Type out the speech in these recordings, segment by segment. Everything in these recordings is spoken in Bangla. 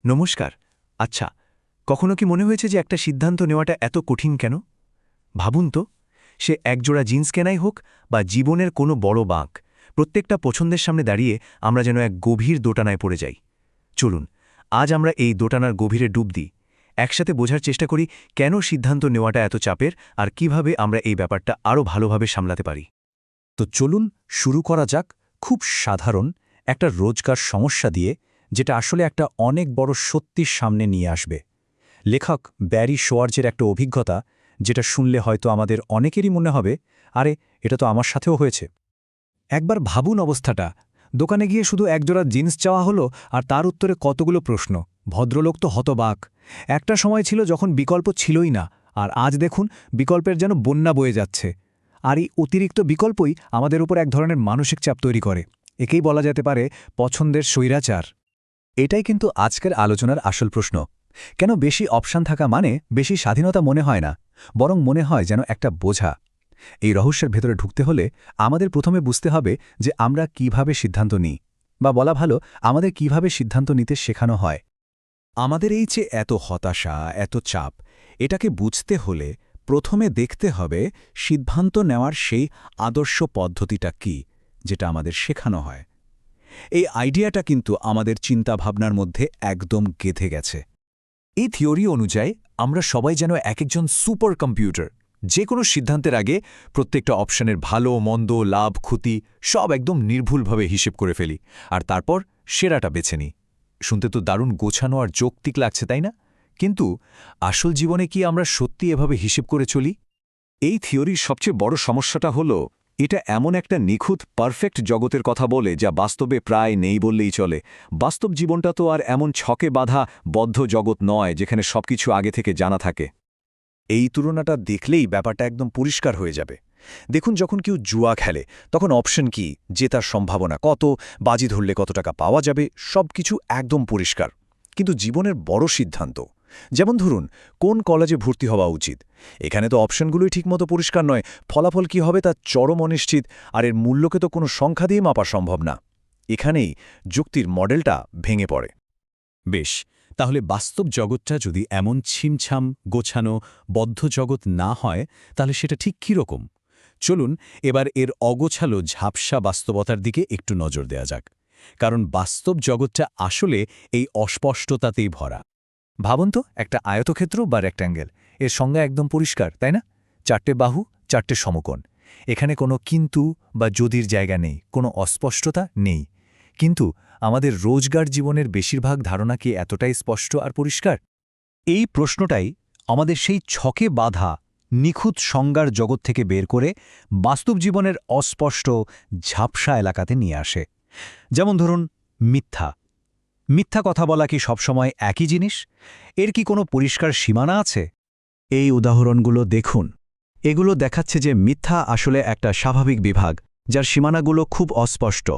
নমস্কার। আচ্ছা, কখনো কি মনে হয়েছে যে একটা সিদ্ধান্ত নেওয়াটা এত কঠিন কেন? ভাবুন তো, সে একজোড়া জিন্স কেনাই হোক বা জীবনের কোনো বড় বাঁক, প্রত্যেকটা পছন্দের সামনে দাঁড়িয়ে আমরা যেন এক গভীর দোটানায় পড়ে যাই। চলুন, আজ আমরা এই দোটানার গভীরে ডুব দিই। একসাথে বোঝার চেষ্টা করি কেন সিদ্ধান্ত নেওয়াটা এত চাপের আর কিভাবে আমরা এই ব্যাপারটা আরও ভালোভাবে সামলাতে পারি। তো চলুন শুরু করা যাক খুব সাধারণ একটা রোজকার সমস্যা দিয়ে, যেটা আসলে একটা অনেক বড় সত্যির সামনে নিয়ে আসবে। লেখক ব্যারি শোয়ার্জের একটা অভিজ্ঞতা, যেটা শুনলে হয়তো আমাদের অনেকেরই মনে হবে, আরে এটা তো আমার সাথেও হয়েছে। একবার ভাবুন অবস্থাটা, দোকানে গিয়ে শুধু একজোড়া জিন্স চাওয়া হলো আর তার উত্তরে কতগুলো প্রশ্ন। ভদ্রলোক তো হতবাক। একটা সময় ছিল যখন বিকল্প ছিলই না, আর আজ দেখুন বিকল্পের যেন বন্যা বয়ে যাচ্ছে। আর এই অতিরিক্ত বিকল্পই আমাদের উপর এক ধরনের মানসিক চাপ তৈরি করে। একেই বলা যেতে পারে পছন্দের স্বৈরাচার। এটাই কিন্তু আজকের আলোচনার আসল প্রশ্ন। কেন বেশি অপশান থাকা মানে বেশি স্বাধীনতা মনে হয় না, বরং মনে হয় যেন একটা বোঝা? এই রহস্যের ভেতরে ঢুকতে হলে আমাদের প্রথমে বুঝতে হবে যে আমরা কিভাবে সিদ্ধান্ত নিই, বা বলা ভালো, আমাদের কিভাবে সিদ্ধান্ত নিতে শেখানো হয়। আমাদের এই যে এত হতাশা, এত চাপ, এটাকে বুঝতে হলে প্রথমে দেখতে হবে সিদ্ধান্ত নেওয়ার সেই আদর্শ পদ্ধতিটা কি, যেটা আমাদের শেখানো হয়। এই আইডিয়াটা কিন্তু আমাদের চিন্তাভাবনার মধ্যে একদম গেঁথে গেছে। এই থিওরি অনুযায়ী আমরা সবাই যেন একজন সুপার কম্পিউটার। যে কোনো সিদ্ধান্তের আগে প্রত্যেকটা অপশনের ভালো মন্দ লাভ ক্ষতি সব একদম নির্ভুলভাবে হিসেব করে ফেলি, আর তারপর সেরাটা বেছে নিই। শুনতে তো দারুণ গোছানো আর যৌক্তিক লাগছে, তাই না? কিন্তু আসল জীবনে কি আমরা সত্যি এভাবে হিসেব করে চলি? এই থিওরির সবচেয়ে বড় সমস্যাটা হলো, এটা এমন একটা নিখুঁত পারফেক্ট জগতের কথা বলে যা বাস্তবে প্রায় নেই বললেই চলে। বাস্তব জীবনটা তো আর এমন ছকে বাঁধা বদ্ধ জগৎ নয় যেখানে সবকিছু আগে থেকে জানা থাকে। এই তুলনাটা দেখলেই ব্যাপারটা একদম পরিষ্কার হয়ে যাবে। দেখুন, যখন কেউ জুয়া খেলে তখন অপশন কি, জেতার সম্ভাবনা কত, বাজি ধরলে কত টাকা পাওয়া যাবে, সবকিছু একদম পরিষ্কার। কিন্তু জীবনের বড় সিদ্ধান্ত, যেমন ধরুন কোন কলেজে ভর্তি হওয়া উচিত, এখানে তো অপশনগুলোই ঠিকমতো পরিষ্কার নয়। ফলাফল কি হবে তা চরম অনিশ্চিত, আর এর মূল্যকে তো কোনো সংখ্যা দিয়ে মাপা সম্ভব না। এখানেই যুক্তির মডেলটা ভেঙে পড়ে। বেশ, তাহলে বাস্তব জগৎটা যদি এমন ছিমছাম গোছানো বদ্ধ জগৎ না হয়, তাহলে সেটা ঠিক কী রকম? চলুন এবার এর অগোছালো ঝাপসা বাস্তবতার দিকে একটু নজর দেয়া যাক। কারণ বাস্তব জগৎটা আসলে এই অস্পষ্টতাতেই ভরা। ভাবুন তো, একটা আয়তক্ষেত্র বা রেক্ট্যাঙ্গেল, এর সংজ্ঞা একদম পরিষ্কার, তাই না? চারটে বাহু, চারটে সমকোণ। এখানে কোনো কিন্তু বা যদির জায়গা নেই, কোনো অস্পষ্টতা নেই। কিন্তু আমাদের রোজগার জীবনের বেশিরভাগ ধারণা কি এতটাই স্পষ্ট আর পরিষ্কার? এই প্রশ্নটাই আমাদের সেই ছকে বাঁধা নিখুঁত সংজ্ঞার জগৎ থেকে বের করে বাস্তব জীবনের অস্পষ্ট ঝাপসা এলাকাতে নিয়ে আসে। যেমন ধরুন মিথ্যা। মিথ্যা কথা বলা কি সবসময় একই জিনিস? এর কি কোনো পরিষ্কার সীমানা আছে? এই উদাহরণগুলো দেখুন। এগুলো দেখাচ্ছে যে মিথ্যা আসলে একটা স্বাভাবিক বিভাগ, যার সীমানাগুলো খুব অস্পষ্ট।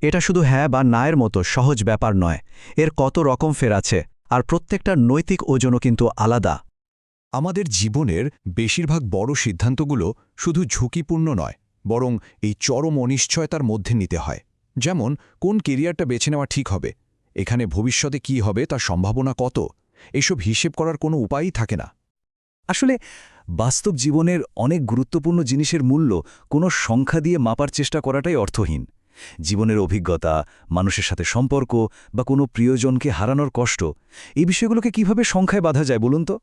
এটা শুধু হ্যাঁ বা না-এর মতো সহজ ব্যাপার নয়, এর কত রকম ফের আছে, আর প্রত্যেকটা নৈতিক ওজনও কিন্তু আলাদা। আমাদের জীবনের বেশিরভাগ বড় সিদ্ধান্তগুলো শুধু ঝুঁকিপূর্ণ নয়, বরং এই চরম অনিশ্চয়তার মধ্যে নিতে হয়। যেমন কোন কেরিয়ারটা বেছে নেওয়া ঠিক হবে, এখানে ভবিষ্যতে কি হবে তার সম্ভাবনা কত, এসব হিসেব করার কোনো উপায়ই থাকে না। আসলে বাস্তব জীবনের অনেক গুরুত্বপূর্ণ জিনিসের মূল্য কোনো সংখ্যা দিয়ে মাপার চেষ্টা করাটাই অর্থহীন। জীবনের অভিজ্ঞতা, মানুষের সাথে সম্পর্ক বা কোনো প্রিয়জনকে হারানোর কষ্ট, এই বিষয়গুলোকে কিভাবে সংখ্যায় বাঁধা যায় বলুন তো?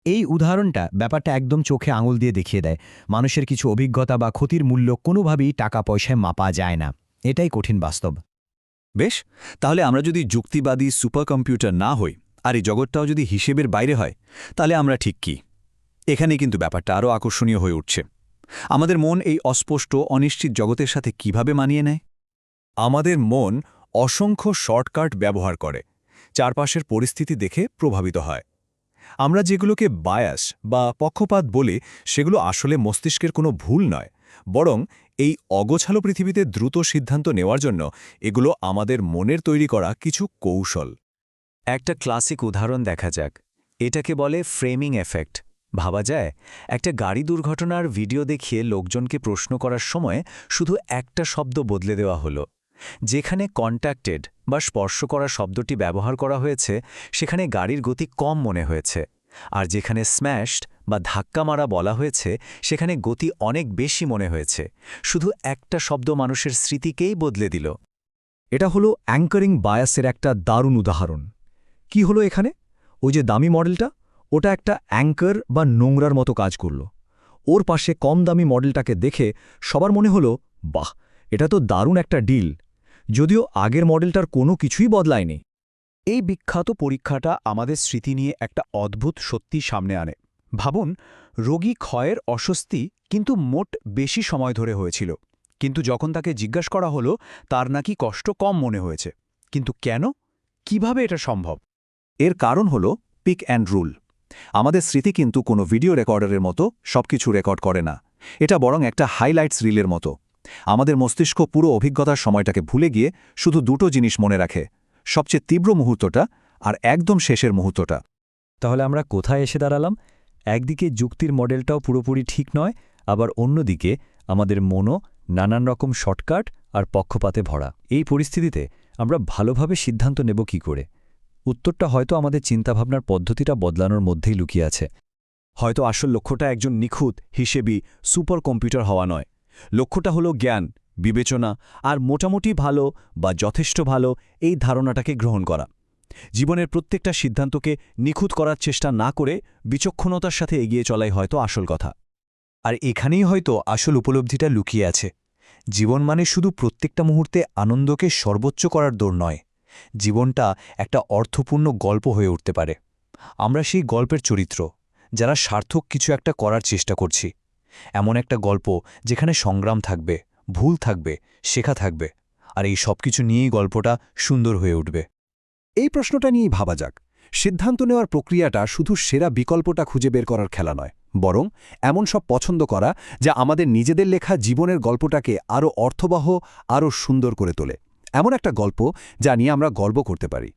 এই উদাহরণটা ব্যাপারটা একদম চোখে আঙুল দিয়ে দেখিয়ে দেয়। মানুষের কিছু অভিজ্ঞতা বা ক্ষতির মূল্য কোনোভাবেই টাকা পয়সায় মাপা যায় না। এটাই কঠিন বাস্তব। বেশ, তাহলে আমরা যদি যুক্তিবাদী সুপার কম্পিউটার না হই, আর এই জগৎটাও যদি হিসেবের বাইরে হয়, তাহলে আমরা ঠিক কি? এখানে কিন্তু ব্যাপারটা আরও আকর্ষণীয় হয়ে উঠছে। আমাদের মন এই অস্পষ্ট অনিশ্চিত জগতের সাথে কিভাবে মানিয়ে নেয়? আমাদের মন অসংখ্য শর্টকাট ব্যবহার করে, চারপাশের পরিস্থিতি দেখে প্রভাবিত হয়। আমরা যেগুলোকে বায়াস বা পক্ষপাত বলি, সেগুলো আসলে মস্তিষ্কের কোনো ভুল নয়, বরং এই অগোছালো পৃথিবীতে দ্রুত সিদ্ধান্ত নেওয়ার জন্য এগুলো আমাদের মনের তৈরি করা কিছু কৌশল। একটা ক্লাসিক উদাহরণ দেখা যাক। এটাকে বলে ফ্রেমিং এফেক্ট। ভাবা যায়, একটা গাড়ি দুর্ঘটনার ভিডিও দেখিয়ে লোকজনকে প্রশ্ন করার সময় শুধু একটা শব্দ বদলে দেওয়া হলো। যেখানে কন্ট্যাক্টেড বা স্পর্শ করা শব্দটি ব্যবহার করা হয়েছে সেখানে গাড়ির গতি কম মনে হয়েছে, আর যেখানে স্ম্যাশড বা ধাক্কা মারা বলা হয়েছে সেখানে গতি অনেক বেশি মনে হয়েছে। শুধু একটা শব্দ মানুষের স্মৃতিকেই বদলে দিল। এটা হলো অ্যাঙ্কারিং বায়াসের একটা দারুণ উদাহরণ। কি হলো এখানে? ওই যে দামি মডেলটা, ওটা একটা অ্যাঙ্কার বা নোংরার মতো কাজ করল। ওর পাশে কম দামি মডেলটাকে দেখে সবার মনে হলো, বাহ, এটা তো দারুণ একটা ডিল, যদিও আগের মডেলটার কোনো কিছুই বদলায়নি। এই বিখ্যাত পরীক্ষাটা আমাদের স্মৃতি নিয়ে একটা অদ্ভুত সত্যি সামনে আনে। ভাবুন, রোগী ক্ষয়ের অস্বস্তি কিন্তু মোট বেশি সময় ধরে হয়েছিল, কিন্তু যখন তাকে জিজ্ঞাসা করা হলো তার নাকি কষ্ট কম মনে হয়েছে। কিন্তু কেন? কিভাবে এটা সম্ভব? এর কারণ হল পিক অ্যান্ড রুল। আমাদের স্মৃতি কিন্তু কোনো ভিডিও রেকর্ডারের মতো সবকিছু রেকর্ড করে না। এটা বরং একটা হাইলাইটস রিলের মতো। আমাদের মস্তিষ্ক পুরো অভিজ্ঞতার সময়টাকে ভুলে গিয়ে শুধু দুটো জিনিস মনে রাখে, সবচেয়ে তীব্র মুহূর্তটা আর একদম শেষের মুহূর্তটা। তাহলে আমরা কোথায় এসে দাঁড়ালাম? একদিকে যুক্তির মডেলটাও পুরোপুরি ঠিক নয়, আবার অন্যদিকে আমাদের মনও নানান রকম শর্টকাট আর পক্ষপাতে ভরা। এই পরিস্থিতিতে আমরা ভালোভাবে সিদ্ধান্ত নেব কি করে? উত্তরটা হয়তো আমাদের চিন্তাভাবনার পদ্ধতিটা বদলানোর মধ্যেই লুকিয়ে আছে। হয়তো আসল লক্ষ্যটা একজন নিখুঁত হিসেবি সুপার কম্পিউটার হওয়া নয়। লক্ষ্যটা হলো জ্ঞান, বিবেচনা আর মোটামুটি ভালো বা যথেষ্ট ভালো এই ধারণাটাকে গ্রহণ করা। জীবনের প্রত্যেকটা সিদ্ধান্তকে নিখুঁত করার চেষ্টা না করে বিচক্ষণতার সাথে এগিয়ে চলাই হয়তো আসল কথা। আর এখানেই হয়তো আসল উপলব্ধিটা লুকিয়ে আছে। জীবন মানে শুধু প্রত্যেকটা মুহূর্তে আনন্দকে সর্বোচ্চ করার দৌড় নয়, জীবনটা একটা অর্থপূর্ণ গল্প হয়ে উঠতে পারে। আমরা সেই গল্পের চরিত্র, যারা সার্থক কিছু একটা করার চেষ্টা করছি। এমন একটা গল্প যেখানে সংগ্রাম থাকবে, ভুল থাকবে, শেখা থাকবে, আর এই সব কিছু নিয়েই গল্পটা সুন্দর হয়ে উঠবে। এই প্রশ্নটা নিয়েই ভাবা যাক। সিদ্ধান্ত নেওয়ার প্রক্রিয়াটা শুধু সেরা বিকল্পটা খুঁজে বের করার খেলা নয়, বরং এমন সব পছন্দ করা যা আমাদের নিজেদের লেখা জীবনের গল্পটাকে আরও অর্থবহ, আরও সুন্দর করে তোলে। এমন একটা গল্প যা নিয়ে আমরা গর্ব করতে পারি।